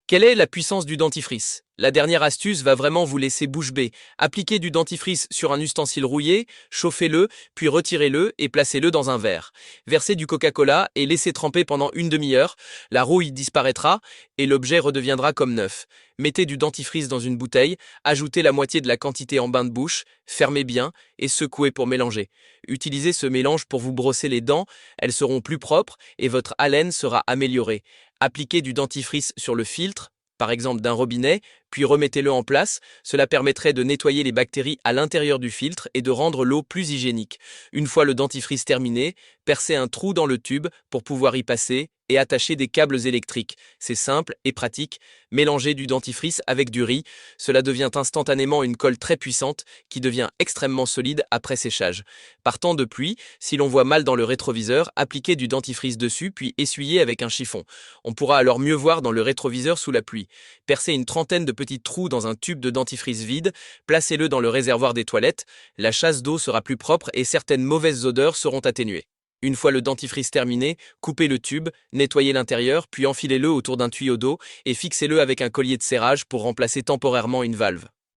Quelle est la puissance du dentifrice? La dernière astuce va vraiment vous laisser bouche bée. Appliquez du dentifrice sur un ustensile rouillé, chauffez-le, puis retirez-le et placez-le dans un verre. Versez du Coca-Cola et laissez tremper pendant une demi-heure. La rouille disparaîtra et l'objet redeviendra comme neuf. Mettez du dentifrice dans une bouteille, ajoutez la moitié de la quantité en bain de bouche, fermez bien et secouez pour mélanger. Utilisez ce mélange pour vous brosser les dents, elles seront plus propres et votre haleine sera améliorée. Appliquez du dentifrice sur le filtre, par exemple d'un robinet, puis remettez-le en place. Cela permettrait de nettoyer les bactéries à l'intérieur du filtre et de rendre l'eau plus hygiénique. Une fois le dentifrice terminé, percez un trou dans le tube pour pouvoir y passer et attacher des câbles électriques. C'est simple et pratique. Mélangez du dentifrice avec du riz. Cela devient instantanément une colle très puissante qui devient extrêmement solide après séchage. Par temps de pluie, si l'on voit mal dans le rétroviseur, appliquez du dentifrice dessus puis essuyez avec un chiffon. On pourra alors mieux voir dans le rétroviseur sous la pluie. Percez une trentaine de petits trous dans un tube de dentifrice vide, placez-le dans le réservoir des toilettes, la chasse d'eau sera plus propre et certaines mauvaises odeurs seront atténuées. Une fois le dentifrice terminé, coupez le tube, nettoyez l'intérieur, puis enfilez-le autour d'un tuyau d'eau et fixez-le avec un collier de serrage pour remplacer temporairement une valve.